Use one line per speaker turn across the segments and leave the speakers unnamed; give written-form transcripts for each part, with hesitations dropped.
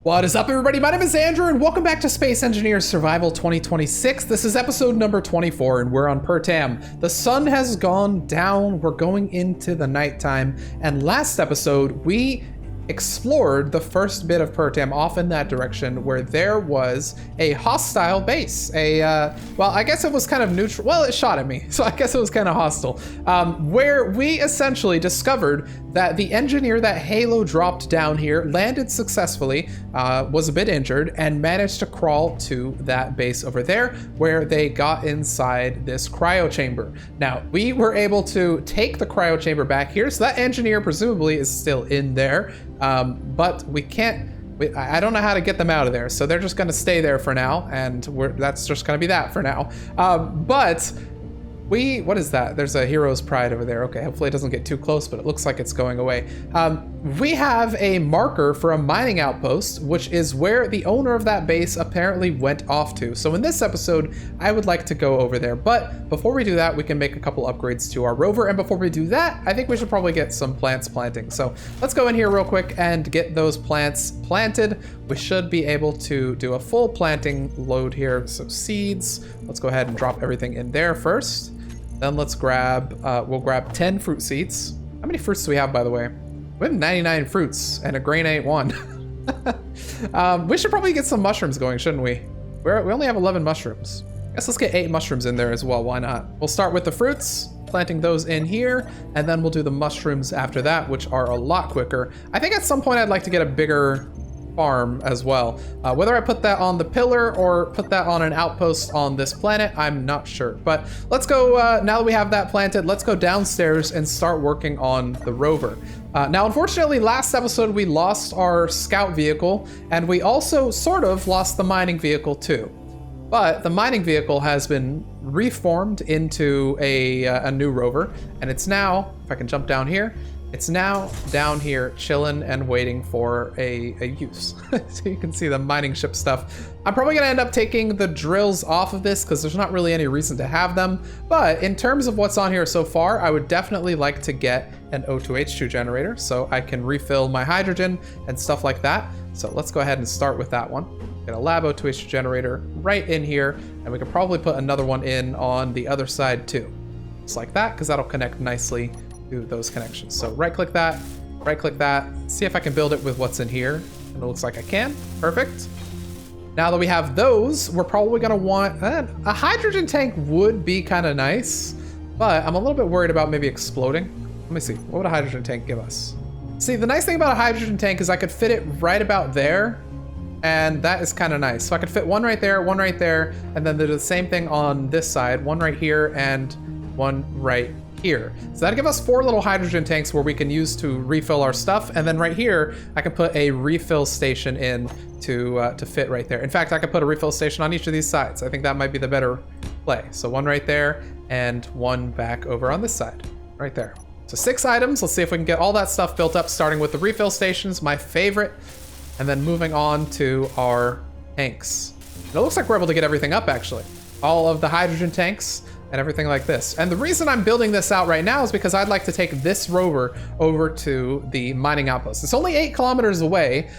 What is up, everybody? My name is Andrew, and welcome back to Space Engineers Survival 2026. This is episode number 24, and we're on Pertam. The sun has gone down, we're going into the nighttime, and last episode, we explored the first bit of Pertam off in that direction where there was a hostile base. Well, I guess it was kind of neutral. Well, it shot at me, so I guess it was kind of hostile. Where we essentially discovered that the engineer that Halo dropped down here landed successfully, was a bit injured, and managed to crawl to that base over there where they got inside this cryo chamber. Now, we were able to take the cryo chamber back here, so that engineer presumably is still in there. But we can't, I don't know how to get them out of there, so they're just gonna stay there for now, and that's just gonna be that for now. But what is that? There's a hero's pride over there. Okay, hopefully it doesn't get too close, but it looks like it's going away. We have a marker for a mining outpost, which is where the owner of that base apparently went off to. So in this episode, I would like to go over there. But before we do that, we can make a couple upgrades to our rover. And before we do that, I think we should probably get some plants planting. So let's go in here real quick and get those plants planted. We should be able to do a full planting load here. So seeds, let's go ahead and drop everything in there first. Then let's grab, we'll grab 10 fruit seeds. How many fruits do we have, by the way? We have 99 fruits, and a grain ain't one. We should probably get some mushrooms going, shouldn't we? We only have 11 mushrooms. I guess let's get 8 mushrooms in there as well, why not? We'll start with the fruits, planting those in here, and then we'll do the mushrooms after that, which are a lot quicker. I think at some point I'd like to get a bigger farm as well. Whether I put that on the pillar or put that on an outpost on this planet, I'm not sure. But let's go, now that we have that planted, let's go downstairs and start working on the rover. Now, unfortunately, last episode we lost our scout vehicle, and we also sort of lost the mining vehicle too. But the mining vehicle has been reformed into a new rover, and it's now, if I can jump down here, it's now down here chilling and waiting for a use. So you can see the mining ship stuff. I'm probably gonna end up taking the drills off of this because there's not really any reason to have them. But in terms of what's on here so far, I would definitely like to get an O2H2 generator so I can refill my hydrogen and stuff like that. So let's go ahead and start with that one. Get a lab O2H2 generator right in here, and we could probably put another one in on the other side too. Just like that, because that'll connect nicely to those connections. So right click that, see if I can build it with what's in here. And it looks like I can, perfect. Now that we have those, we're probably gonna want, a hydrogen tank would be kind of nice, but I'm a little bit worried about maybe exploding. Let me see, what would a hydrogen tank give us? See, the nice thing about a hydrogen tank is I could fit it right about there, and that is kind of nice. So I could fit one right there, and then do the same thing on this side, one right here and one right here. So that'll give us 4 little hydrogen tanks where we can use to refill our stuff, and then right here I can put a refill station in to fit right there. In fact, I could put a refill station on each of these sides. I think that might be the better play. So one right there and one back over on this side, right there. So 6 items. Let's see if we can get all that stuff built up, starting with the refill stations, my favorite, and then moving on to our tanks. And it looks like we're able to get everything up, actually. All of the hydrogen tanks and everything like this. And the reason I'm building this out right now is because I'd like to take this rover over to the mining outpost. It's only 8 kilometers away,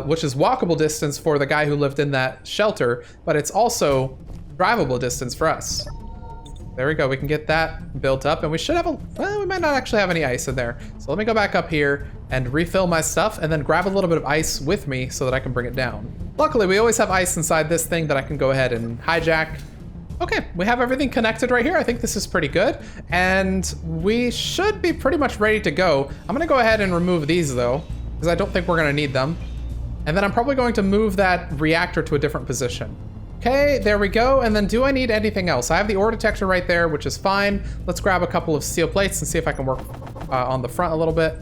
which is walkable distance for the guy who lived in that shelter, but it's also drivable distance for us. There we go, we can get that built up, and we should have well, we might not actually have any ice in there. So let me go back up here and refill my stuff, and then grab a little bit of ice with me so that I can bring it down. Luckily, we always have ice inside this thing that I can go ahead and hijack. Okay, we have everything connected right here. I think this is pretty good. And we should be pretty much ready to go. I'm gonna go ahead and remove these though, because I don't think we're gonna need them. And then I'm probably going to move that reactor to a different position. Okay, there we go. And then do I need anything else? I have the ore detector right there, which is fine. Let's grab a couple of steel plates and see if I can work on the front a little bit.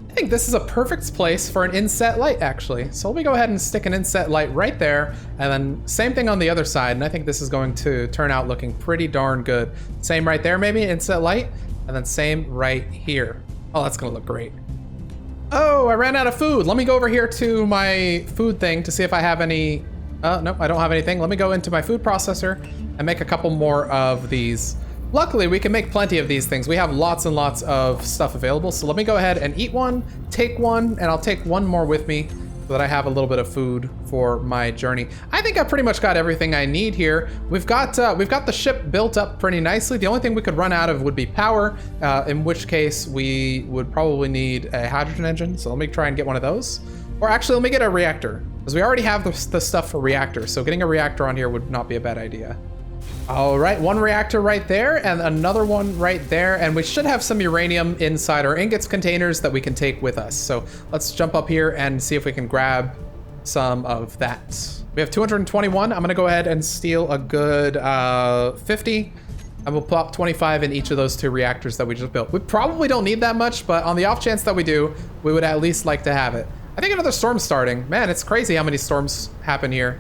I think this is a perfect place for an inset light, actually. So let me go ahead and stick an inset light right there, and then same thing on the other side, and I think this is going to turn out looking pretty darn good. Same right there, maybe, inset light, and then same right here. Oh, that's gonna look great. Oh, I ran out of food. Let me go over here to my food thing to see if I have any, nope, I don't have anything. Let me go into my food processor and make a couple more of these. Luckily, we can make plenty of these things. We have lots and lots of stuff available. So let me go ahead and eat one, take one, and I'll take one more with me so that I have a little bit of food for my journey. I think I pretty much got everything I need here. We've got the ship built up pretty nicely. The only thing we could run out of would be power, in which case we would probably need a hydrogen engine. So let me try and get one of those. Or actually, let me get a reactor, because we already have the stuff for reactors. So getting a reactor on here would not be a bad idea. All right, one reactor right there and another one right there. And we should have some uranium inside our ingots containers that we can take with us. So let's jump up here and see if we can grab some of that. We have 221. I'm gonna go ahead and steal a good 50. And we'll plop 25 in each of those 2 reactors that we just built. We probably don't need that much, but on the off chance that we do, we would at least like to have it. I think another storm's starting. Man, it's crazy how many storms happen here.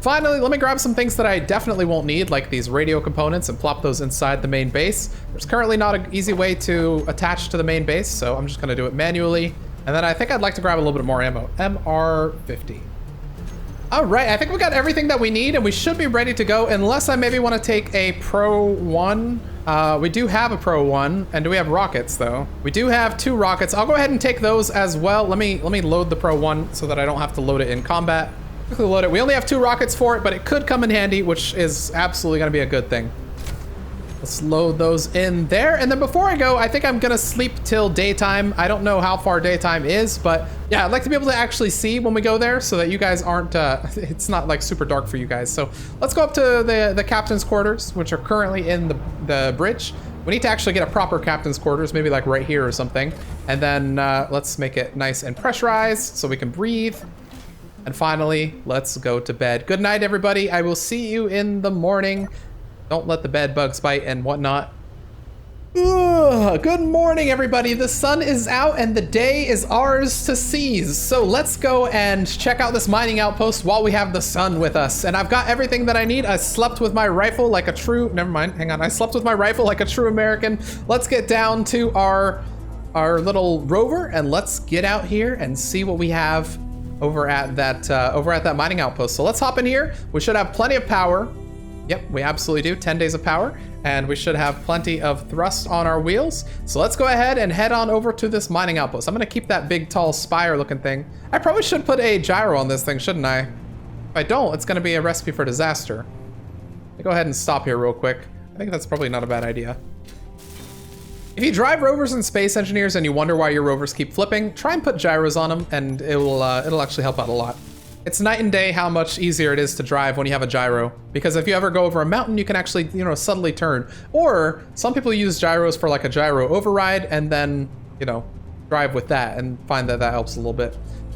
Finally, let me grab some things that I definitely won't need, like these radio components, and plop those inside the main base. There's currently not an easy way to attach to the main base, so I'm just gonna do it manually. And then I think I'd like to grab a little bit more ammo. MR50. All right, I think we got everything that we need, and we should be ready to go, unless I maybe want to take a Pro 1. We do have a Pro 1, and do we have rockets, though? We do have 2 rockets. I'll go ahead and take those as well. Let me load the Pro 1 so that I don't have to load it in combat. Quickly load it. We only have 2 rockets for it, but it could come in handy, which is absolutely going to be a good thing. Let's load those in there. And then before I go, I think I'm going to sleep till daytime. I don't know how far daytime is, but yeah, I'd like to be able to actually see when we go there so that you guys aren't, it's not like super dark for you guys. So let's go up to the captain's quarters, which are currently in the bridge. We need to actually get a proper captain's quarters, maybe like right here or something. And then let's make it nice and pressurized so we can breathe. And finally, let's go to bed. Good night, everybody. I will see you in the morning. Don't let the bed bugs bite and whatnot. Ugh, good morning, everybody. The sun is out and the day is ours to seize. So let's go and check out this mining outpost while we have the sun with us. And I've got everything that I need. I slept with my rifle like a true, never mind, hang on. I slept with my rifle like a true American. Let's get down to our little rover and let's get out here and see what we have over at that mining outpost. So let's hop in here. We should have plenty of power. Yep, we absolutely do. 10 days of power, and we should have plenty of thrust on our wheels. So let's go ahead and head on over to this mining outpost. I'm gonna keep that big, tall spire looking thing. I probably should put a gyro on this thing, shouldn't I? If I don't, it's gonna be a recipe for disaster. Let me go ahead and stop here real quick. I think that's probably not a bad idea. If you drive rovers and space engineers and you wonder why your rovers keep flipping, try and put gyros on them and it'll actually help out a lot. It's night and day how much easier it is to drive when you have a gyro, because if you ever go over a mountain, you can actually, subtly turn. Or some people use gyros for like a gyro override and then, drive with that and find that helps a little bit.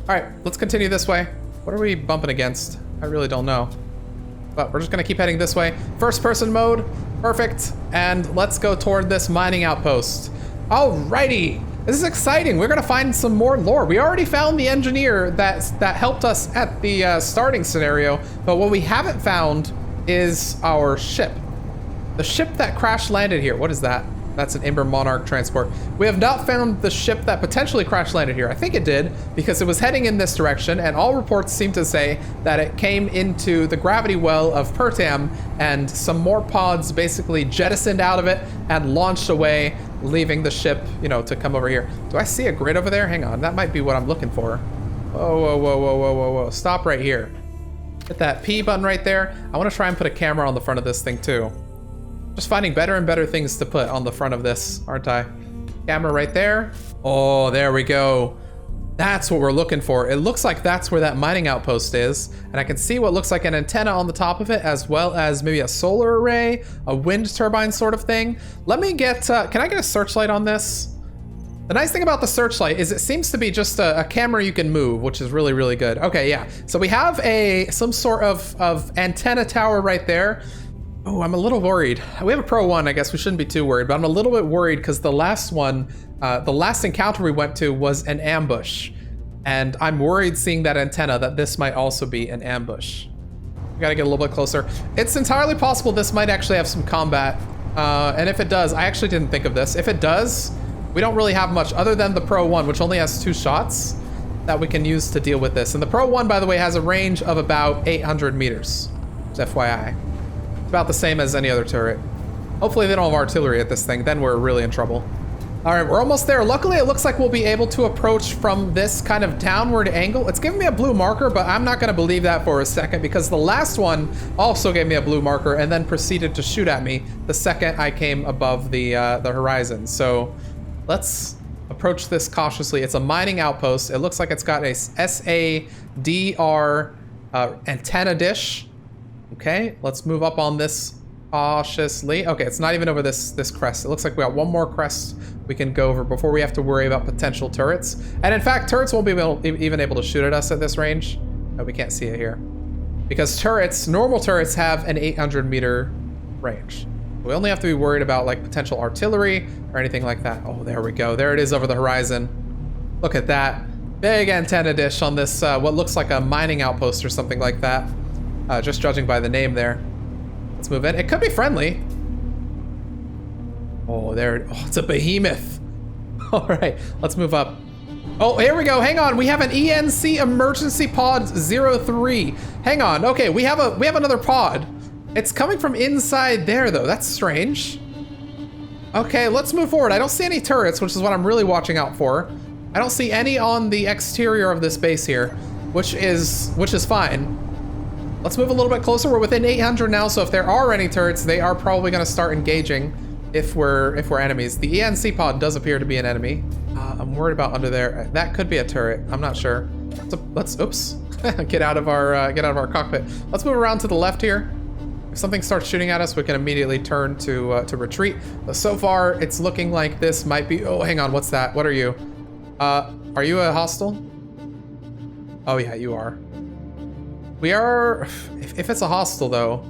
All right, let's continue this way. What are we bumping against? I really don't know. But we're just gonna keep heading this way. First person mode, perfect. And let's go toward this mining outpost. Alrighty, this is exciting. We're gonna find some more lore. We already found the engineer that helped us at the starting scenario, but what we haven't found is our ship. The ship that crash landed here. What is that? That's an Ember Monarch transport. We have not found the ship that potentially crash landed here. I think it did, because it was heading in this direction, and all reports seem to say that it came into the gravity well of Pertam, and some more pods basically jettisoned out of it and launched away, leaving the ship, to come over here. Do I see a grid over there? Hang on, that might be what I'm looking for. Whoa, whoa, whoa, whoa, whoa, whoa, whoa. Stop right here. Hit that P button right there. I want to try and put a camera on the front of this thing too. Just finding better and better things to put on the front of this, aren't I? Camera right there. Oh, there we go. That's what we're looking for. It looks like that's where that mining outpost is. And I can see what looks like an antenna on the top of it, as well as maybe a solar array, a wind turbine sort of thing. Let me get, can I get a searchlight on this? The nice thing about the searchlight is it seems to be just a camera you can move, which is really, really good. Okay, yeah. So we have some sort of antenna tower right there. Oh, I'm a little worried. We have a Pro 1, I guess we shouldn't be too worried, but I'm a little bit worried because the last one, the last encounter we went to was an ambush. And I'm worried seeing that antenna that this might also be an ambush. We gotta get a little bit closer. It's entirely possible this might actually have some combat. And if it does, I actually didn't think of this. If it does, we don't really have much other than the Pro 1, which only has 2 shots that we can use to deal with this. And the Pro 1, by the way, has a range of about 800 meters, just FYI. About the same as any other turret. Hopefully they don't have artillery at this thing, then we're really in trouble. All right, we're almost there. Luckily, it looks like we'll be able to approach from this kind of downward angle. It's giving me a blue marker, but I'm not gonna believe that for a second because the last one also gave me a blue marker and then proceeded to shoot at me the second I came above the horizon. So let's approach this cautiously. It's a mining outpost. It looks like it's got a SADR antenna dish. Okay, let's move up on this cautiously. Okay, it's not even over this crest. It looks like we got one more crest we can go over before we have to worry about potential turrets. And in fact, turrets won't be even able to shoot at us at this range. No, we can't see it here. Because turrets, normal turrets have an 800 meter range. We only have to be worried about like potential artillery or anything like that. Oh, there we go. There it is over the horizon. Look at that. Big antenna dish on this, what looks like a mining outpost or something like that. Just judging by the name there. Let's move in. It could be friendly. Oh, there. Oh, it's a behemoth. All right, let's move up. Oh, here we go. Hang on. We have an ENC emergency pod 03. Hang on. Okay, we have another pod. It's coming from inside there though. That's strange. Okay, let's move forward. I don't see any turrets, which is what I'm really watching out for. I don't see any on the exterior of this base here, which is fine. Let's move a little bit closer. We're within 800 now, so if there are any turrets, they are probably going to start engaging if we're enemies. The ENC pod does appear to be an enemy. I'm worried about under there. That could be a turret. I'm not sure. Let's oops, get out of our cockpit. Let's move around to the left here. If something starts shooting at us, we can immediately turn to retreat. But so far, it's looking like this might be. Oh, hang on. What's that? What are you? Are you a hostile? Oh yeah, you are. We are, if it's a hostile though,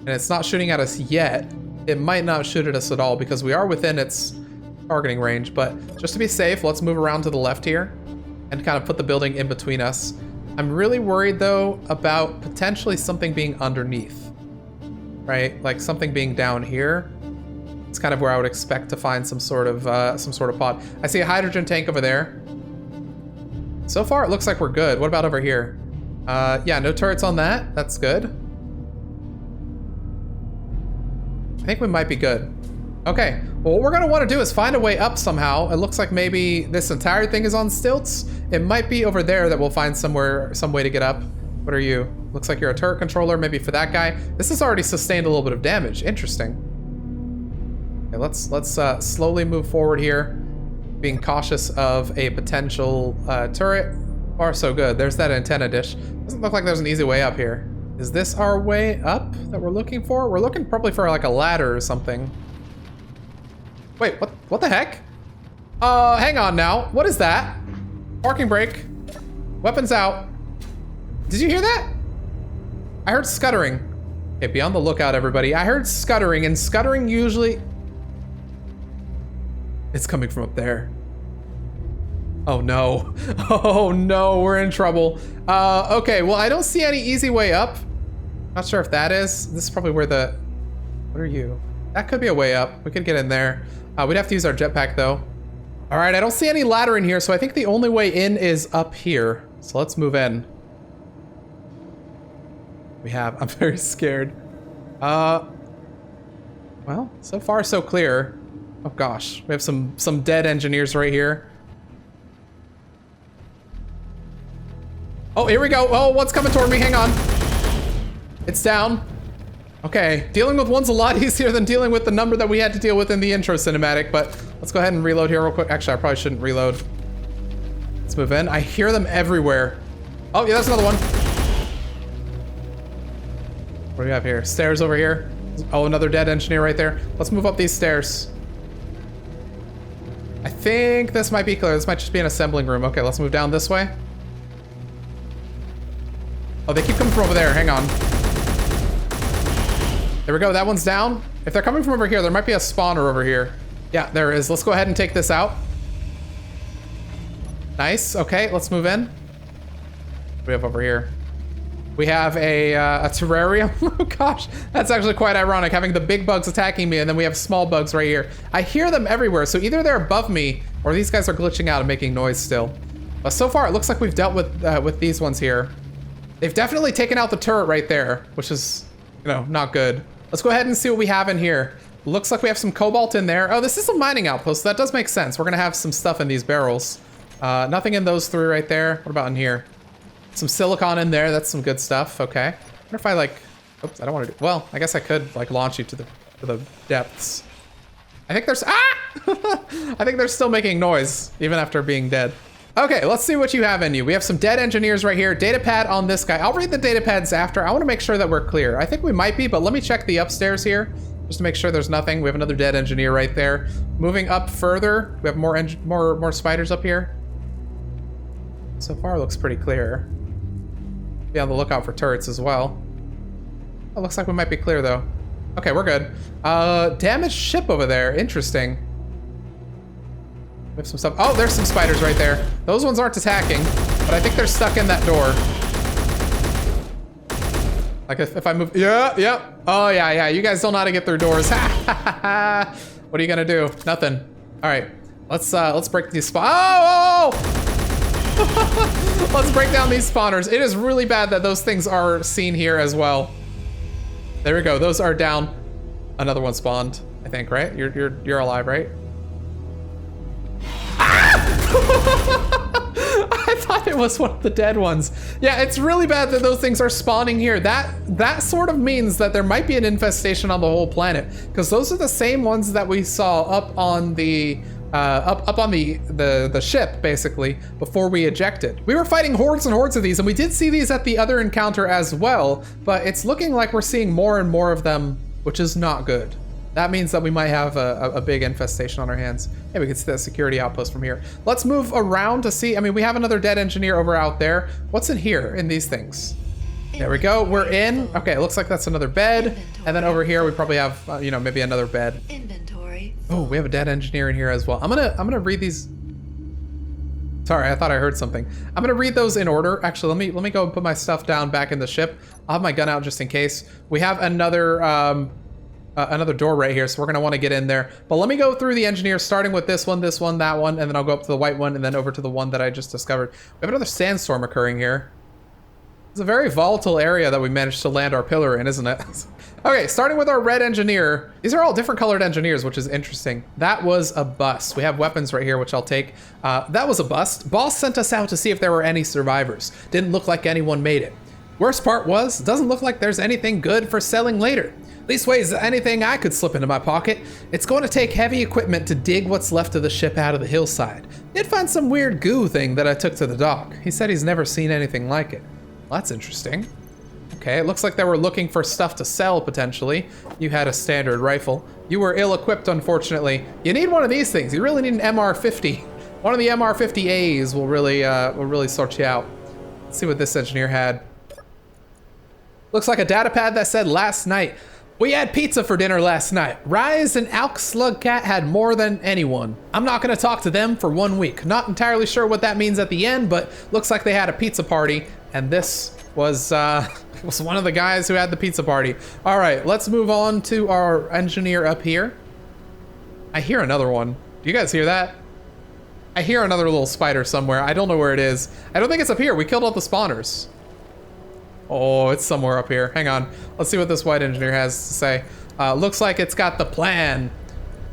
and it's not shooting at us yet, it might not shoot at us at all because we are within its targeting range. But just to be safe, let's move around to the left here and kind of put the building in between us. I'm really worried though about potentially something being underneath, right? Like something being down here. It's kind of where I would expect to find some sort of pod. I see a hydrogen tank over there. So far, it looks like we're good. What about over here? Yeah, no turrets on that. That's good. I think we might be good. Okay, well, what we're gonna wanna do is find a way up somehow. It looks like maybe this entire thing is on stilts. It might be over there that we'll find some way to get up. What are you? Looks like you're a turret controller, maybe for that guy. This has already sustained a little bit of damage. Interesting. Okay, let's slowly move forward here, being cautious of a potential turret. Far so good. There's that antenna dish. Doesn't look like there's an easy way up here. Is this our way up that we're looking for? We're looking probably for like a ladder or something. Wait, what the heck? Hang on now. What is that? Parking brake. Weapons out. Did you hear that? I heard scuttering. Okay, be on the lookout, everybody. I heard scuttering, and scuttering usually... It's coming from up there. Oh no. Oh no, we're in trouble. Okay, well, I don't see any easy way up. Not sure if that is. This is probably where the... What are you? That could be a way up. We could get in there. We'd have to use our jetpack though. All right, I don't see any ladder in here, so I think the only way in is up here. So let's move in. I'm very scared. Well, so far so clear. Oh gosh, we have some dead engineers right here. Oh, here we go. Oh, what's coming toward me? Hang on. It's down. Okay, dealing with one's a lot easier than dealing with the number that we had to deal with in the intro cinematic, but let's go ahead and reload here real quick. Actually, I probably shouldn't reload. Let's move in. I hear them everywhere. Oh, yeah, that's another one. What do we have here? Stairs over here. Oh, another dead engineer right there. Let's move up these stairs. I think this might be clear. This might just be an assembling room. Okay, let's move down this way. Oh, they keep coming from over there. Hang on. There we go. That one's down. If they're coming from over here, there might be a spawner over here. Yeah, there is. Let's go ahead and take this out. Nice. Okay, let's move in. What do we have over here? We have a terrarium. Oh gosh, that's actually quite ironic, having the big bugs attacking me and then we have small bugs right here. I hear them everywhere, so either they're above me or these guys are glitching out and making noise still. But so far, it looks like we've dealt with these ones here. They've definitely taken out the turret right there, which is, you know, not good. Let's go ahead and see what we have in here. Looks like we have some cobalt in there. Oh, this is a mining outpost, so that does make sense. We're gonna have some stuff in these barrels. Nothing in those three right there. What about in here? Some silicon in there. That's some good stuff. Okay. I wonder if I like... Oops, I don't want to do... Well, I guess I could like launch you to the depths. I think there's... Ah! I think they're still making noise, even after being dead. Okay, let's see what you have in you. We have some dead engineers right here. Data pad on this guy. I'll read the data pads after. I want to make sure that we're clear. I think we might be, but let me check the upstairs here, just to make sure there's nothing. We have another dead engineer right there. Moving up further, we have more spiders up here. So far, it looks pretty clear. Be on the lookout for turrets as well. It looks like we might be clear, though. Okay, we're good. Damaged ship over there. Interesting. We have some stuff. Oh, there's some spiders right there. Those ones aren't attacking, but I think they're stuck in that door. Like if I move... Yeah. Oh, yeah. You guys don't know how to get through doors. What are you gonna do? Nothing. All right. Let's break these Oh! Let's break down these spawners. It is really bad that those things are seen here as well. There we go. Those are down. Another one spawned, I think, right? You're alive, right? I thought it was one of the dead ones. Yeah, it's really bad that those things are spawning here. That sort of means that there might be an infestation on the whole planet, because those are the same ones that we saw up on the up on the ship, basically, before we ejected. We were fighting hordes and hordes of these, and we did see these at the other encounter as well, but it's looking like we're seeing more and more of them, which is not good. That means that we might have a big infestation on our hands. Hey, we can see that security outpost from here. Let's move around to see. I mean, we have another dead engineer over out there. What's in here in these things? There we go. We're in. Okay, it looks like that's another bed. And then over here, we probably have, you know, maybe another bed.
Inventory.
Oh, we have a dead engineer in here as well. I'm gonna read these. Sorry, I thought I heard something. I'm gonna read those in order. Actually, let me go and put my stuff down back in the ship. I'll have my gun out just in case. We have another door right here, so we're gonna want to get in there. But let me go through the engineers, starting with this one, that one, and then I'll go up to the white one, and then over to the one that I just discovered. We have another sandstorm occurring here. It's a very volatile area that we managed to land our pillar in, isn't it? Okay, starting with our red engineer. These are all different colored engineers, which is interesting. That was a bust. We have weapons right here, which I'll take. That was a bust. Boss sent us out to see if there were any survivors. Didn't look like anyone made it. Worst part was, doesn't look like there's anything good for selling later. Least weighs anything I could slip into my pocket. It's going to take heavy equipment to dig what's left of the ship out of the hillside. Did find some weird goo thing that I took to the dock. He said he's never seen anything like it. Well, that's interesting. Okay, it looks like they were looking for stuff to sell, potentially. You had a standard rifle. You were ill-equipped, unfortunately. You need one of these things. You really need an MR50. One of the MR50As will really sort you out. Let's see what this engineer had. Looks like a data pad that said last night. We had pizza for dinner last night. Rise and Alk Slugcat had more than anyone. I'm not gonna talk to them for 1 week. Not entirely sure what that means at the end, but looks like they had a pizza party, and this was one of the guys who had the pizza party. All right, let's move on to our engineer up here. I hear another one. Do you guys hear that? I hear another little spider somewhere. I don't know where it is. I don't think it's up here. We killed all the spawners. Oh, it's somewhere up here. Hang on. Let's see what this white engineer has to say. Looks like it's got the plan.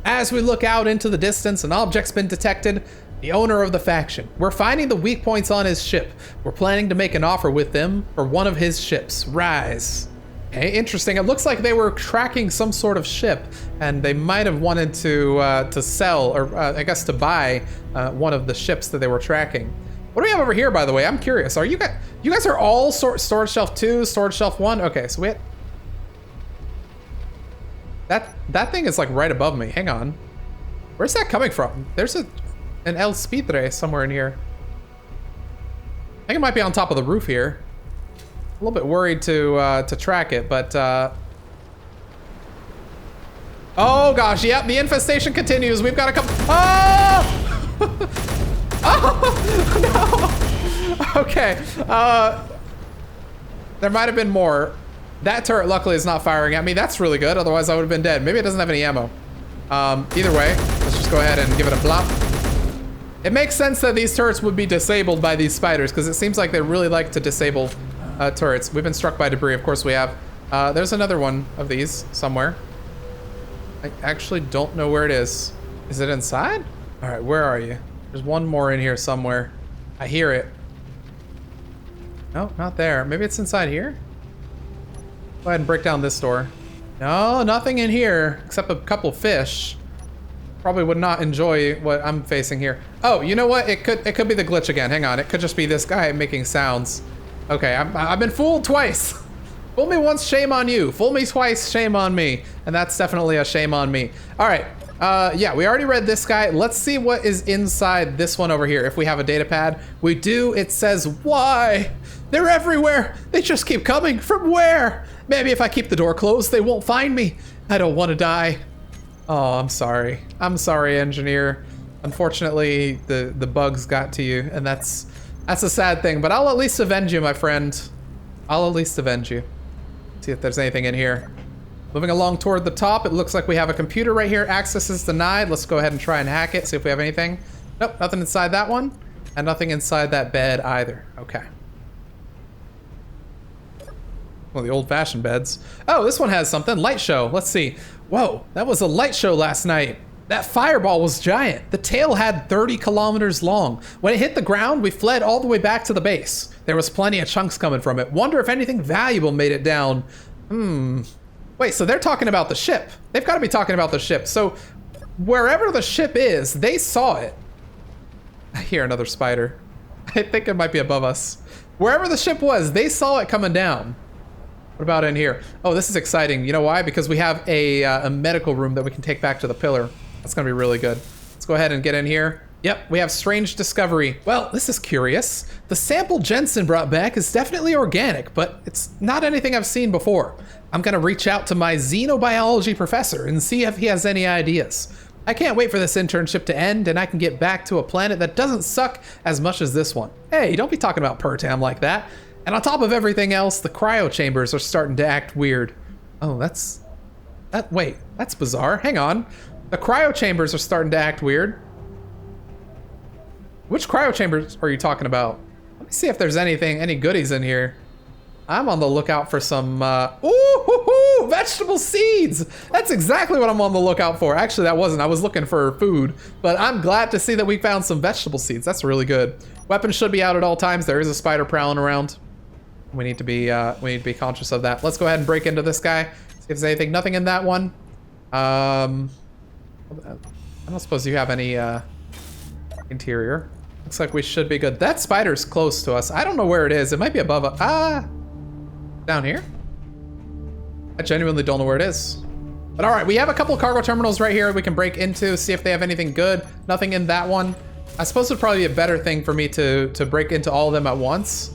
As we look out into the distance, an object's been detected. The owner of the faction. We're finding the weak points on his ship. We're planning to make an offer with them for one of his ships. Rise. Okay, interesting. It looks like they were tracking some sort of ship, and they might have wanted to sell, or I guess to buy one of the ships that they were tracking. What do we have over here, by the way? I'm curious. Are you guys are all storage shelf 2, storage shelf 1? Okay, so we had... That thing is like right above me. Hang on. Where's that coming from? There's an El Speedre somewhere in here. I think it might be on top of the roof here. A little bit worried to track it, but... Oh gosh, yep, the infestation continues. We've got a couple... Oh! Oh, no. Okay. There might have been more. That turret, luckily, is not firing at me. That's really good. Otherwise, I would have been dead. Maybe it doesn't have any ammo. Either way, let's just go ahead and give it a plop. It makes sense that these turrets would be disabled by these spiders, because it seems like they really like to disable turrets. We've been struck by debris. Of course we have. There's another one of these somewhere. I actually don't know where it is. Is it inside? All right, where are you? There's one more in here somewhere. I hear it. No, not there. Maybe it's inside here? Go ahead and break down this door. No, nothing in here except a couple fish. Probably would not enjoy what I'm facing here. Oh, you know what? It could be the glitch again. Hang on. It could just be this guy making sounds. Okay, I've been fooled twice. Fool me once, shame on you. Fool me twice, shame on me. And that's definitely a shame on me. All right. Yeah, we already read this guy. Let's see what is inside this one over here. If we have a data pad, we do. It says, why? They're everywhere. They just keep coming. From where? Maybe if I keep the door closed, they won't find me. I don't want to die. Oh, I'm sorry. I'm sorry, engineer. Unfortunately, the bugs got to you, and that's a sad thing. But I'll at least avenge you, my friend. I'll at least avenge you. See if there's anything in here. Moving along toward the top, it looks like we have a computer right here. Access is denied. Let's go ahead and try and hack it, see if we have anything. Nope, nothing inside that one. And nothing inside that bed either. Okay. Well, the old-fashioned beds. Oh, this one has something. Light show. Let's see. Whoa, that was a light show last night. That fireball was giant. The tail had 30 kilometers long. When it hit the ground, we fled all the way back to the base. There was plenty of chunks coming from it. Wonder if anything valuable made it down. Wait, so they're talking about the ship. They've got to be talking about the ship. So wherever the ship is, they saw it. I hear another spider. I think it might be above us. Wherever the ship was, they saw it coming down. What about in here? Oh, this is exciting. You know why? Because we have a medical room that we can take back to the pillar. That's going to be really good. Let's go ahead and get in here. Yep, we have strange discovery. Well, this is curious. The sample Jensen brought back is definitely organic, but it's not anything I've seen before. I'm going to reach out to my xenobiology professor and see if he has any ideas. I can't wait for this internship to end and I can get back to a planet that doesn't suck as much as this one. Hey, don't be talking about Pertam like that. And on top of everything else, the cryo chambers are starting to act weird. Oh, wait, that's bizarre. Hang on. The cryo chambers are starting to act weird. Which cryo chambers are you talking about? Let me see if there's any goodies in here. I'm on the lookout for some, vegetable seeds. That's exactly what I'm on the lookout for. Actually, that wasn't. I was looking for food, but I'm glad to see that we found some vegetable seeds. That's really good. Weapons should be out at all times. There is a spider prowling around. We need to be conscious of that. Let's go ahead and break into this guy. See if there's anything. Nothing in that one. I don't suppose you have any interior. Looks like we should be good. That spider's close to us. I don't know where it is. It might be above us. Down here? I genuinely don't know where it is. But all right, we have a couple cargo terminals right here we can break into, see if they have anything good. Nothing in that one. I suppose it would probably be a better thing for me to break into all of them at once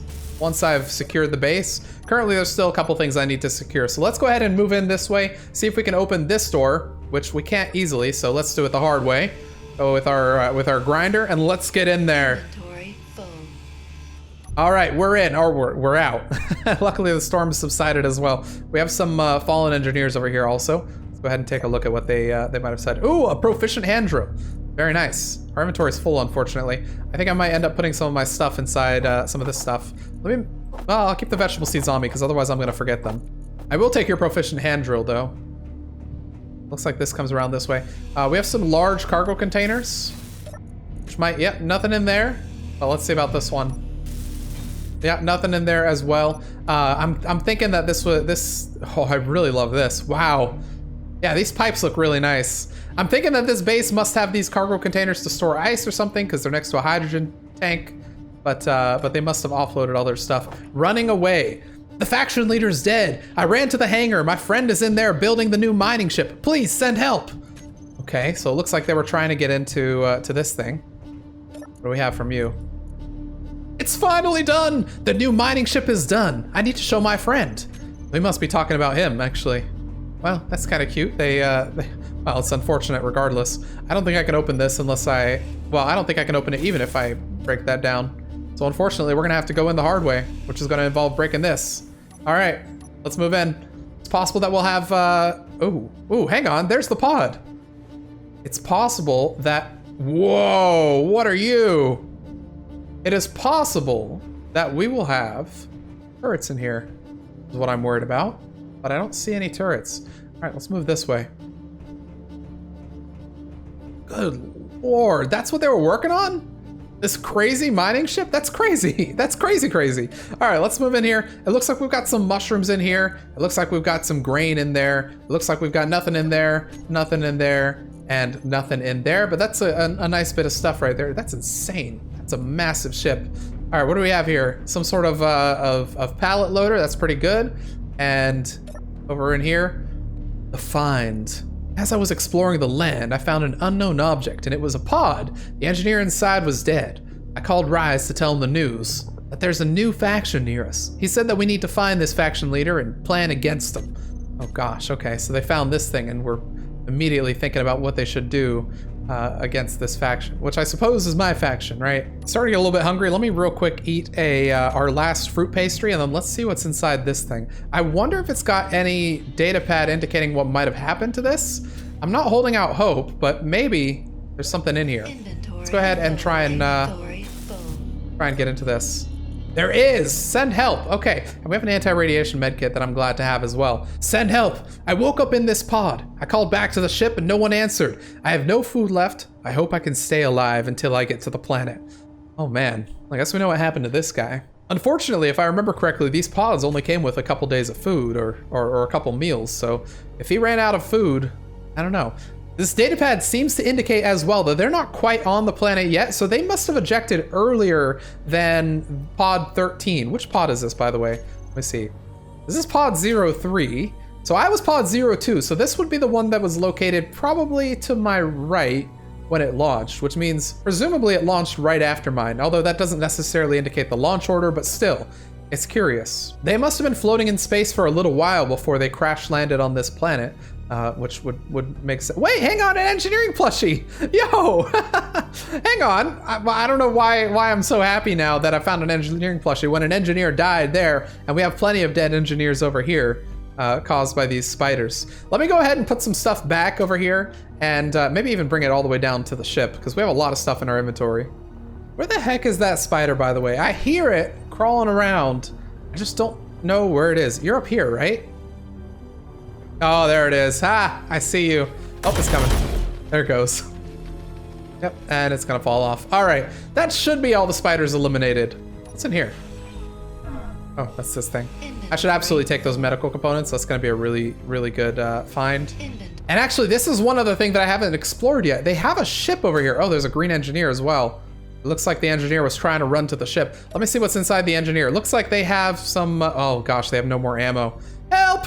I've secured the base. Currently, there's still a couple things I need to secure. So let's go ahead and move in this way, see if we can open this door, which we can't easily, so let's do it the hard way. Go with our grinder, and let's get in there. All right, we're in, or we're out. Luckily, the storm subsided as well. We have some fallen engineers over here also. Let's go ahead and take a look at what they might have said. Ooh, a proficient hand drill. Very nice. Our inventory is full, unfortunately. I think I might end up putting some of my stuff inside some of this stuff. Well, I'll keep the vegetable seeds on me, because otherwise I'm going to forget them. I will take your proficient hand drill, though. Looks like this comes around this way. We have some large cargo containers, which might, yep, nothing in there. Well, let's see about this one. Yeah, nothing in there as well. I'm thinking that oh, I really love this. Wow. Yeah, these pipes look really nice. I'm thinking that this base must have these cargo containers to store ice or something, because they're next to a hydrogen tank. But they must have offloaded all their stuff. Running away. The faction leader's dead. I ran to the hangar. My friend is in there building the new mining ship. Please send help. Okay, so it looks like they were trying to get into to this thing. What do we have from you? It's finally done. The new mining ship is done. I need to show my friend. We must be talking about him, actually. Well, that's kind of cute. Well, it's unfortunate regardless. I don't think I can open this unless I don't think I can open it even if I break that down. So unfortunately, we're gonna have to go in the hard way, which is gonna involve breaking this. All right, let's move in. It's possible that we'll have, ooh, hang on, there's the pod. It's possible that, whoa, what are you? It is possible that we will have turrets in here, is what I'm worried about, but I don't see any turrets. All right, let's move this way. Good Lord, that's what they were working on? This crazy mining ship? That's crazy. That's crazy, crazy. All right, let's move in here. It looks like we've got some mushrooms in here. It looks like we've got some grain in there. It looks like we've got nothing in there, nothing in there, and nothing in there. But that's a nice bit of stuff right there. That's insane. That's a massive ship. All right, what do we have here? Some sort of pallet loader. That's pretty good. And over in here, the find. As I was exploring the land, I found an unknown object, and it was a pod. The engineer inside was dead. I called Rise to tell him the news, that there's a new faction near us. He said that we need to find this faction leader and plan against them. Oh gosh, okay, so they found this thing, and we're immediately thinking about what they should do against this faction, which I suppose is my faction, right? Starting to get a little bit hungry. Let me real quick eat our last fruit pastry, and then let's see what's inside this thing. I wonder if it's got any data pad indicating what might have happened to this. I'm not holding out hope, but maybe there's something in here. Let's go ahead and try and get into this. There is! Send help! Okay, and we have an anti-radiation medkit that I'm glad to have as well. Send help! I woke up in this pod. I called back to the ship and no one answered. I have no food left. I hope I can stay alive until I get to the planet. Oh man, I guess we know what happened to this guy. Unfortunately, if I remember correctly, these pods only came with a couple days of food or a couple meals, so if he ran out of food, I don't know. This datapad seems to indicate as well that they're not quite on the planet yet, so they must have ejected earlier than pod 13. Which pod is this, by the way? Let me see. This is pod 03. So I was pod 02, so this would be the one that was located probably to my right when it launched, which means presumably it launched right after mine, although that doesn't necessarily indicate the launch order, but still, it's curious. They must have been floating in space for a little while before they crash landed on this planet. Which would make sense. Wait, hang on, an engineering plushie! Yo! Hang on. I don't know why I'm so happy now that I found an engineering plushie when an engineer died there, and we have plenty of dead engineers over here caused by these spiders. Let me go ahead and put some stuff back over here, and maybe even bring it all the way down to the ship, because we have a lot of stuff in our inventory. Where the heck is that spider, by the way? I hear it crawling around. I just don't know where it is. You're up here, right? Oh, there it is. Ha! I see you. Oh, it's coming. There it goes. Yep, and it's gonna fall off. All right, that should be all the spiders eliminated. What's in here? Oh, that's this thing. I should absolutely take those medical components. That's gonna be a really, really good find. And actually, this is one other thing that I haven't explored yet. They have a ship over here. Oh, there's a green engineer as well. It looks like the engineer was trying to run to the ship. Let me see what's inside the engineer. It looks like they have some, oh gosh, they have no more ammo. Help!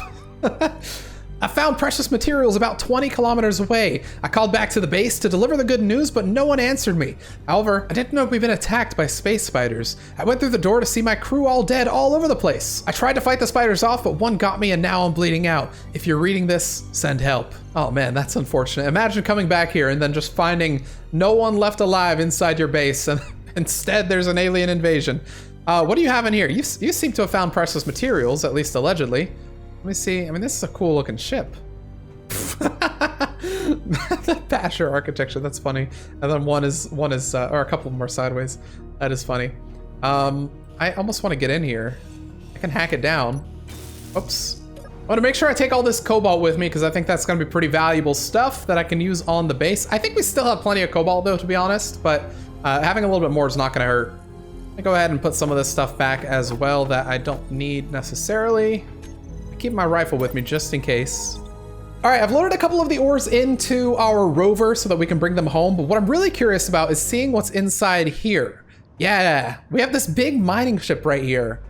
I found precious materials about 20 kilometers away. I called back to the base to deliver the good news, but no one answered me. However, I didn't know we'd been attacked by space spiders. I went through the door to see my crew all dead all over the place. I tried to fight the spiders off, but one got me and now I'm bleeding out. If you're reading this, send help. Oh man, that's unfortunate. Imagine coming back here and then just finding no one left alive inside your base, and instead there's an alien invasion. What do you have in here? You seem to have found precious materials, at least allegedly. Let me see. I mean, this is a cool looking ship. The Basher architecture, that's funny. And then one is, or a couple more sideways. That is funny. I almost want to get in here. I can hack it down. Oops. I want to make sure I take all this cobalt with me because I think that's going to be pretty valuable stuff that I can use on the base. I think we still have plenty of cobalt though, to be honest, but having a little bit more is not going to hurt. Let me go ahead and put some of this stuff back as well that I don't need necessarily. Keep my rifle with me just in case. All right, I've loaded a couple of the ores into our rover so that we can bring them home, but what I'm really curious about is seeing what's inside here. Yeah, we have this big mining ship right here.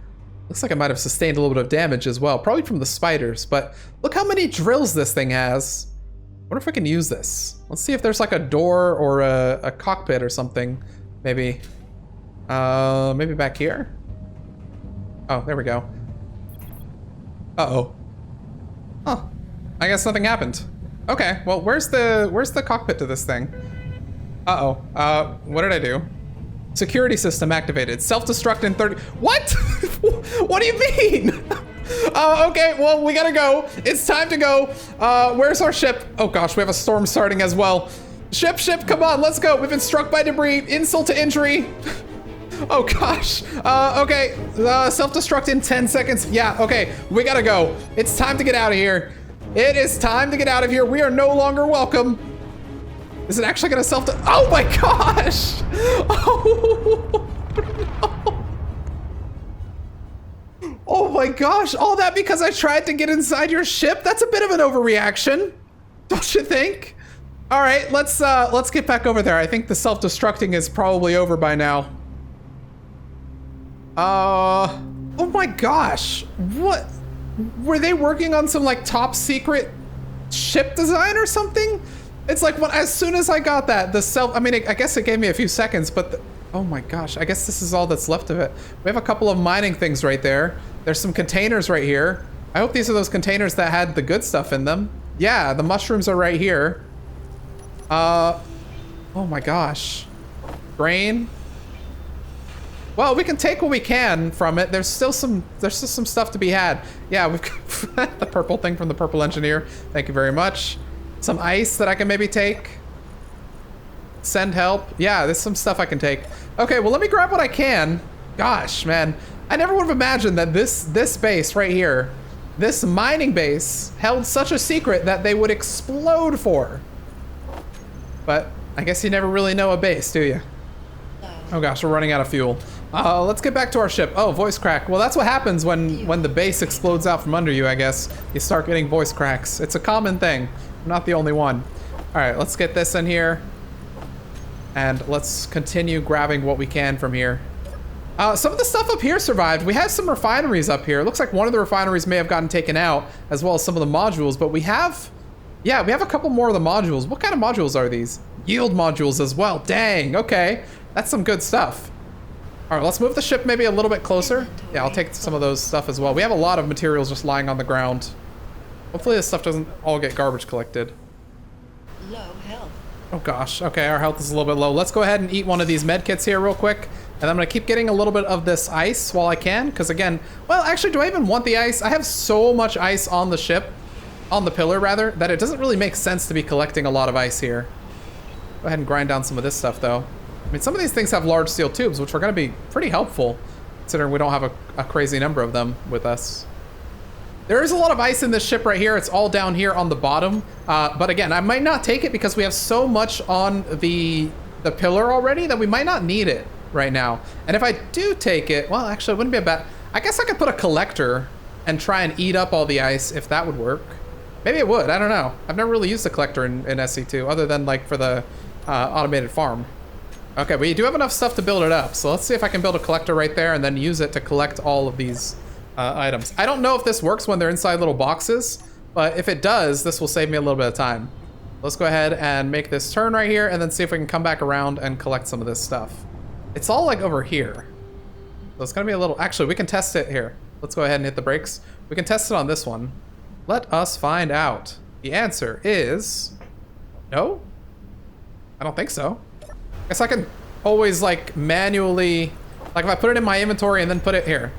Looks like I might have sustained a little bit of damage as well, probably from the spiders, but look how many drills this thing has. I wonder if I can use this. Let's see if there's like a door or a cockpit or something, maybe. Maybe back here? Oh, there we go. Uh-oh. Huh. I guess nothing happened. Okay, well, where's the cockpit to this thing? Uh-oh. What did I do? Security system activated. Self-destruct in 30... What? What do you mean? Okay, well, we gotta go. It's time to go. Where's our ship? Oh gosh, we have a storm starting as well. Ship, come on, let's go. We've been struck by debris. Insult to injury. Oh gosh. Okay. Self-destruct in 10 seconds. Yeah, okay. We gotta go. It's time to get out of here. It is time to get out of here. We are no longer welcome. Is it actually gonna oh my gosh! Oh, no. Oh my gosh, all that because I tried to get inside your ship? That's a bit of an overreaction, don't you think? All right, let's get back over there. I think the self-destructing is probably over by now. Oh my gosh, what? Were they working on some like top secret ship design or something? It's like as soon as I got that, I mean, I guess it gave me a few seconds, but oh my gosh, I guess this is all that's left of it. We have a couple of mining things right there. There's some containers right here. I hope these are those containers that had the good stuff in them. Yeah, the mushrooms are right here. Oh my gosh. Grain. Well, we can take what we can from it. There's still some stuff to be had. Yeah, we've got the purple thing from the purple engineer. Thank you very much. Some ice that I can maybe take. Send help. Yeah, there's some stuff I can take. Okay, well, let me grab what I can. Gosh, man. I never would have imagined that this base right here, this mining base, held such a secret that they would explode for. But I guess you never really know a base, do you? Oh gosh, we're running out of fuel. Let's get back to our ship. Oh, voice crack. Well, that's what happens when the base explodes out from under you, I guess. You start getting voice cracks. It's a common thing. I'm not the only one. All right, let's get this in here. And let's continue grabbing what we can from here. Some of the stuff up here survived. We have some refineries up here. It looks like one of the refineries may have gotten taken out, as well as some of the modules, but we have a couple more of the modules. What kind of modules are these? Yield modules as well. Dang, okay. That's some good stuff. All right, let's move the ship maybe a little bit closer. Yeah, I'll take some of those stuff as well. We have a lot of materials just lying on the ground. Hopefully this stuff doesn't all get garbage collected.
Low health.
Oh gosh, okay, our health is a little bit low. Let's go ahead and eat one of these med kits here real quick. And I'm gonna keep getting a little bit of this ice while I can, because again, well, actually, do I even want the ice? I have so much ice on the ship, on the pillar rather, that it doesn't really make sense to be collecting a lot of ice here. Go ahead and grind down some of this stuff though. I mean, some of these things have large steel tubes, which are gonna be pretty helpful, considering we don't have a crazy number of them with us. There is a lot of ice in this ship right here. It's all down here on the bottom. But again, I might not take it because we have so much on the pillar already that we might not need it right now. And if I do take it, well, actually, it wouldn't be a bad... I guess I could put a collector and try and eat up all the ice if that would work. Maybe it would, I don't know. I've never really used a collector in SC2 other than like for the automated farm. Okay, we do have enough stuff to build it up. So let's see if I can build a collector right there and then use it to collect all of these items. I don't know if this works when they're inside little boxes, but if it does, this will save me a little bit of time. Let's go ahead and make this turn right here and then see if we can come back around and collect some of this stuff. It's all like over here. So it's gonna be a little, actually we can test it here. Let's go ahead and hit the brakes. We can test it on this one. Let us find out. The answer is no? I don't think so. I guess I can always like manually, like if I put it in my inventory and then put it here.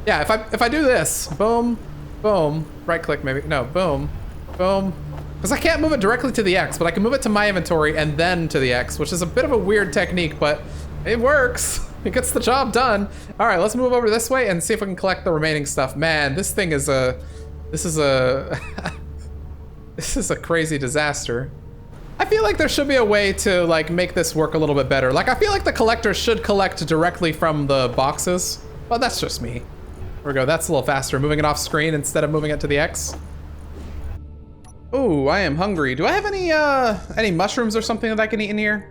Yeah, if I do this, boom, boom, right click maybe, no, boom, boom. Because I can't move it directly to the X, but I can move it to my inventory and then to the X, which is a bit of a weird technique, but it works. It gets the job done. All right, let's move over this way and see if we can collect the remaining stuff. Man, this thing is this is a crazy disaster. I feel like there should be a way to like make this work a little bit better. Like I feel like the collector should collect directly from the boxes, but that's just me. There we go, that's a little faster. Moving it off screen instead of moving it to the X. Ooh, I am hungry. Do I have any mushrooms or something that I can eat in here?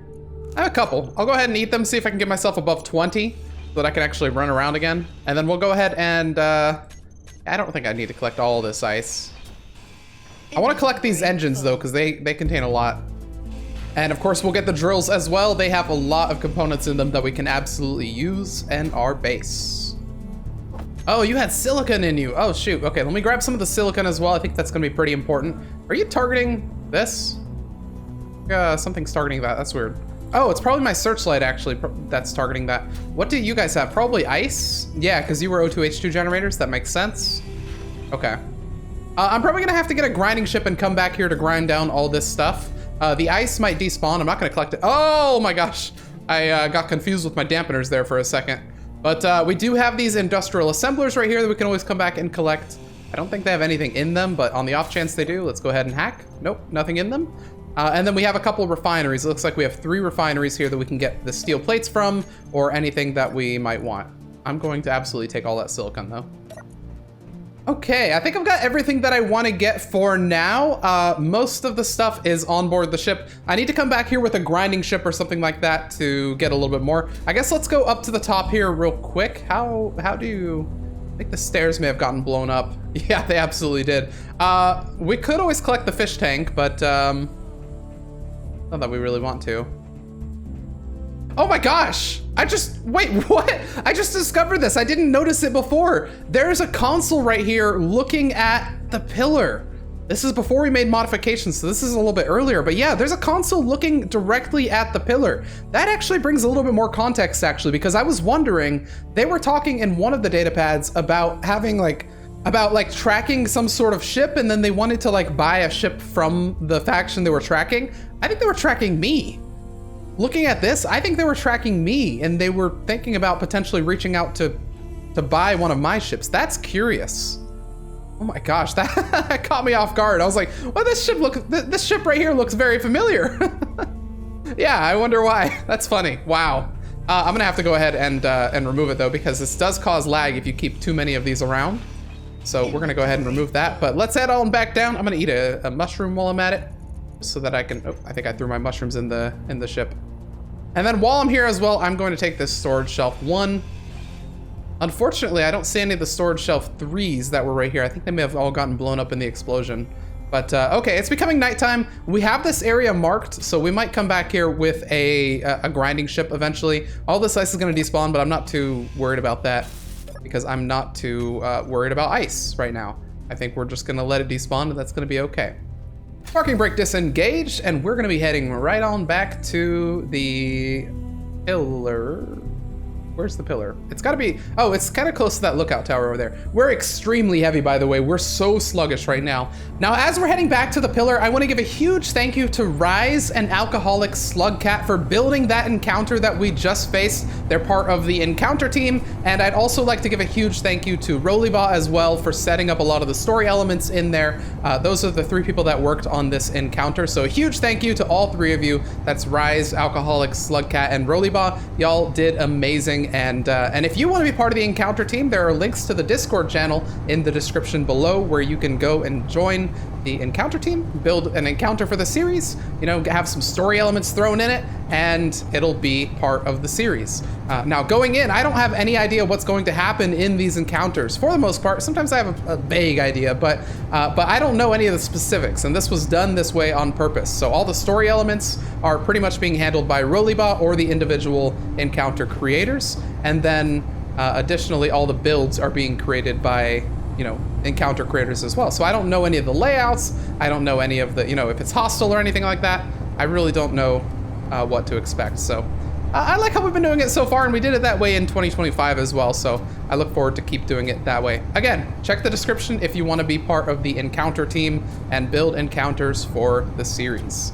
I have a couple. I'll go ahead and eat them, see if I can get myself above 20 so that I can actually run around again. And then we'll go ahead and, I don't think I need to collect all of this ice. I want to collect these engines though, because they contain a lot. And of course we'll get the drills as well. They have a lot of components in them that we can absolutely use in our base. Oh, you had silicon in you. Oh shoot, okay, let me grab some of the silicon as well. I think that's gonna be pretty important. Are you targeting this? Something's targeting that, that's weird. Oh, it's probably my searchlight actually that's targeting that. What do you guys have? Probably ice? Yeah, because you were O2H2 generators, that makes sense. Okay. I'm probably gonna have to get a grinding ship and come back here to grind down all this stuff. The ice might despawn, I'm not gonna collect it. Oh my gosh, I got confused with my dampeners there for a second. But we do have these industrial assemblers right here that we can always come back and collect. I don't think they have anything in them, but on the off chance they do, let's go ahead and hack. Nope, nothing in them. And then we have a couple of refineries. It looks like we have 3 refineries here that we can get the steel plates from, or anything that we might want. I'm going to absolutely take all that silicon though. Okay, I think I've got everything that I want to get for now. Most of the stuff is on board the ship. I need to come back here with a grinding ship or something like that to get a little bit more. I guess let's go up to the top here real quick. How do you... I think the stairs may have gotten blown up. Yeah, they absolutely did. We could always collect the fish tank, but not that we really want to. Oh my gosh! Wait, what? I just discovered this. I didn't notice it before. There's a console right here looking at the pillar. This is before we made modifications, so this is a little bit earlier. But yeah, there's a console looking directly at the pillar. That actually brings a little bit more context, actually, because I was wondering, they were talking in one of the data pads about having about tracking some sort of ship, and then they wanted to like buy a ship from the faction they were tracking. I think they were tracking me. Looking at this, I think they were tracking me, and they were thinking about potentially reaching out to buy one of my ships. That's curious. Oh my gosh, that caught me off guard. I was like, well, this ship right here looks very familiar. Yeah, I wonder why. That's funny. Wow. I'm gonna have to go ahead and remove it though, because this does cause lag if you keep too many of these around. So we're gonna go ahead and remove that, but let's head on back down. I'm gonna eat a mushroom while I'm at it, so that I can, oh, I think I threw my mushrooms in the ship. And then while I'm here as well, I'm going to take this storage shelf 1. Unfortunately, I don't see any of the storage shelf 3s that were right here. I think they may have all gotten blown up in the explosion. But okay, it's becoming nighttime. We have this area marked, so we might come back here with a grinding ship eventually. All this ice is gonna despawn, but I'm not too worried about that because I'm not too worried about ice right now. I think we're just gonna let it despawn and that's gonna be okay. Parking brake disengaged, and we're gonna be heading right on back to the pillar. Where's the pillar? It's gotta be, oh, it's kind of close to that lookout tower over there. We're extremely heavy, by the way. We're so sluggish right now. Now, as we're heading back to the pillar, I wanna give a huge thank you to Rise and Alcoholic Slugcat for building that encounter that we just faced. They're part of the encounter team. And I'd also like to give a huge thank you to Rollyba as well for setting up a lot of the story elements in there. Those are the 3 people that worked on this encounter. So a huge thank you to all 3 of you. That's Rise, Alcoholic, Slugcat, and Rollyba. Y'all did amazing. And if you want to be part of the encounter team, there are links to the Discord channel in the description below where you can go and join the encounter team, build an encounter for the series, you know, have some story elements thrown in it, and it'll be part of the series. Now going in, I don't have any idea what's going to happen in these encounters for the most part. Sometimes I have a vague idea, but I don't know any of the specifics, and this was done this way on purpose. So all the story elements are pretty much being handled by Rollyba or the individual encounter creators, and then additionally all the builds are being created by, you know, encounter creators as well. So I don't know any of the layouts. I don't know any of the, you know, if it's hostile or anything like that. I really don't know what to expect. So I like how we've been doing it so far, and we did it that way in 2025 as well. So I look forward to keep doing it that way. Again, check the description if you want to be part of the encounter team and build encounters for the series.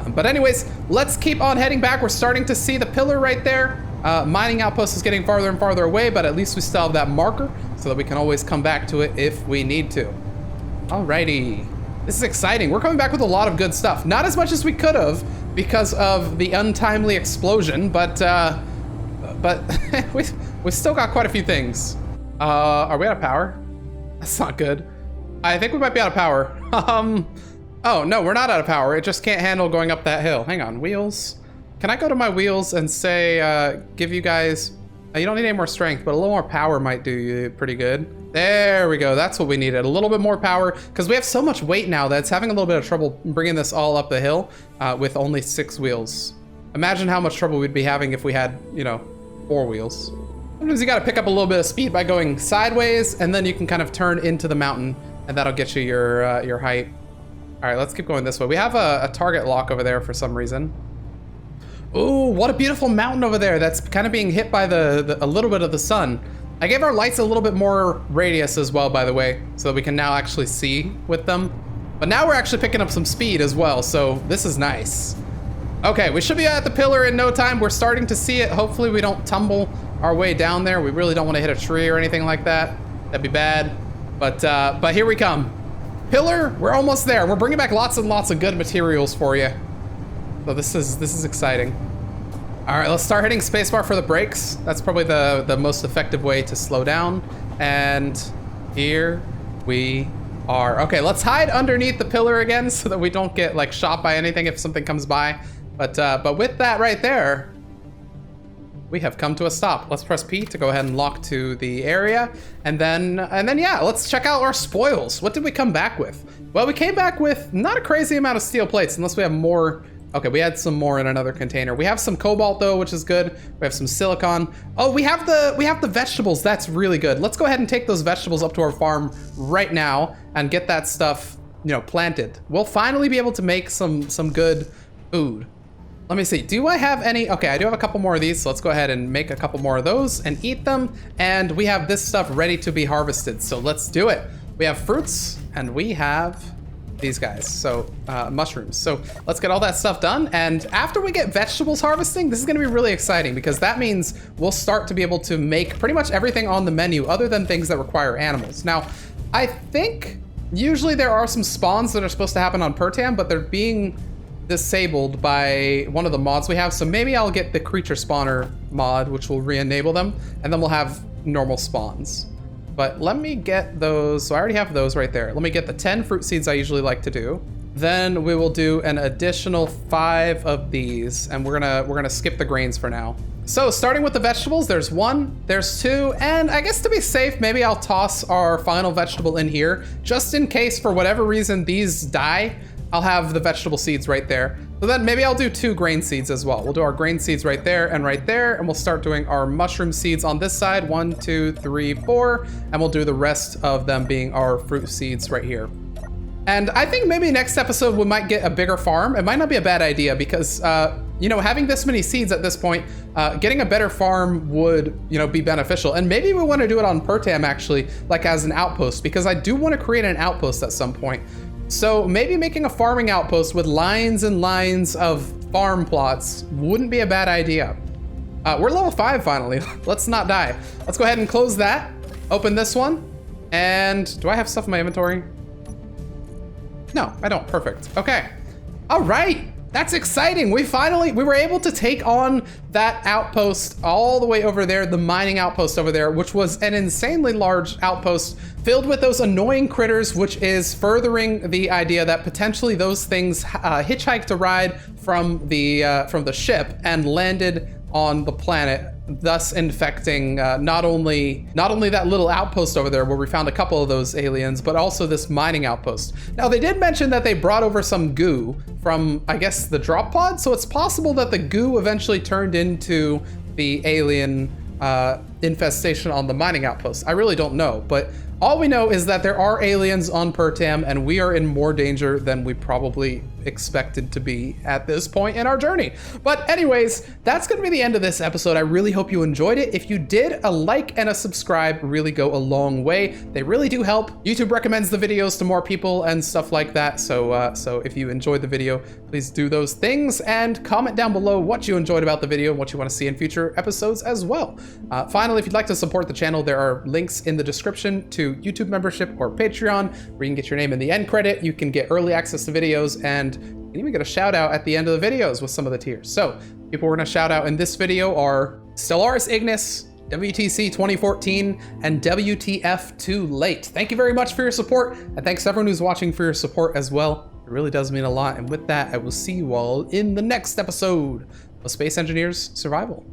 But anyways, let's keep on heading back. We're starting to see the pillar right there. Mining outpost is getting farther and farther away, but at least we still have that marker so that we can always come back to it if we need to. Alrighty. This is exciting. We're coming back with a lot of good stuff. Not as much as we could have because of the untimely explosion, but we've still got quite a few things. Are we out of power? That's not good. I think we might be out of power. Oh, no, we're not out of power. It just can't handle going up that hill. Hang on, wheels. Can I go to my wheels and say, give you guys, you don't need any more strength, but a little more power might do you pretty good. There we go, that's what we needed. A little bit more power, because we have so much weight now that it's having a little bit of trouble bringing this all up the hill with only 6 wheels. Imagine how much trouble we'd be having if we had, you know, 4 wheels. Sometimes you gotta pick up a little bit of speed by going sideways, and then you can kind of turn into the mountain, and that'll get you your height. All right, let's keep going this way. We have a target lock over there for some reason. Ooh, what a beautiful mountain over there. That's kind of being hit by a little bit of the sun. I gave our lights a little bit more radius as well, by the way, so that we can now actually see with them. But now we're actually picking up some speed as well, so this is nice. Okay, we should be at the pillar in no time. We're starting to see it. Hopefully we don't tumble our way down there. We really don't want to hit a tree or anything like that. That'd be bad. But here we come. Pillar, we're almost there. We're bringing back lots and lots of good materials for you. So this is exciting. All right, let's start hitting spacebar for the brakes. That's probably the most effective way to slow down. And here we are. Okay, let's hide underneath the pillar again so that we don't get like shot by anything if something comes by. But with that right there, we have come to a stop. Let's press P to go ahead and lock to the area. And then yeah, let's check out our spoils. What did we come back with? Well, we came back with not a crazy amount of steel plates unless we have more. Okay, we had some more in another container. We have some cobalt though, which is good. We have some silicon. Oh, we have the vegetables. That's really good. Let's go ahead and take those vegetables up to our farm right now and get that stuff, you know, planted. We'll finally be able to make some good food. Let me see. Do I have any? Okay, I do have a couple more of these. So let's go ahead and make a couple more of those and eat them. And we have this stuff ready to be harvested. So let's do it. We have fruits and we have these guys, so mushrooms. So let's get all that stuff done. And after we get vegetables harvesting, this is gonna be really exciting because that means we'll start to be able to make pretty much everything on the menu other than things that require animals. Now, I think usually there are some spawns that are supposed to happen on Pertam, but they're being disabled by one of the mods we have. So maybe I'll get the creature spawner mod, which will re-enable them, and then we'll have normal spawns. But let me get those. So I already have those right there. Let me get the 10 fruit seeds I usually like to do. Then we will do an additional 5 of these, and we're gonna skip the grains for now. So starting with the vegetables, there's 1, there's 2, and I guess to be safe, maybe I'll toss our final vegetable in here, just in case for whatever reason these die. I'll have the vegetable seeds right there. So then maybe I'll do 2 grain seeds as well. We'll do our grain seeds right there, and we'll start doing our mushroom seeds on this side, 1, 2, 3, 4, and we'll do the rest of them being our fruit seeds right here. And I think maybe next episode we might get a bigger farm. It might not be a bad idea because, you know, having this many seeds at this point, getting a better farm would, you know, be beneficial. And maybe we want to do it on Pertam actually, like as an outpost, because I do want to create an outpost at some point. So maybe making a farming outpost with lines and lines of farm plots wouldn't be a bad idea. We're level 5 finally. Let's not die. Let's go ahead and close that. Open this one. And do I have stuff in my inventory? No, I don't. Perfect. Okay. All right. That's exciting. We were able to take on that outpost all the way over there, the mining outpost over there, which was an insanely large outpost filled with those annoying critters, which is furthering the idea that potentially those things hitchhiked a ride from the ship and landed on the planet, thus infecting not only that little outpost over there where we found a couple of those aliens, but also this mining outpost. Now, they did mention that they brought over some goo from, I guess, the drop pod, so it's possible that the goo eventually turned into the alien infestation on the mining outpost. I really don't know, but all we know is that there are aliens on Pertam, and we are in more danger than we probably expected to be at this point in our journey. But anyways, that's gonna be the end of this episode. I really hope you enjoyed it. If you did, a like and a subscribe really go a long way. They really do help. YouTube recommends the videos to more people and stuff like that. So if you enjoyed the video, please do those things and comment down below what you enjoyed about the video and what you want to see in future episodes as well. Finally, if you'd like to support the channel, there are links in the description to YouTube membership or Patreon, where you can get your name in the end credit. You can get early access to videos, and you can even get a shout out at the end of the videos with some of the tiers. So people we're gonna shout out in this video are Stellaris Ignis, WTC 2014, and WTF Too Late. Thank you very much for your support, and thanks to everyone who's watching for your support as well. It really does mean a lot. And with that, I will see you all in the next episode of Space Engineers Survival.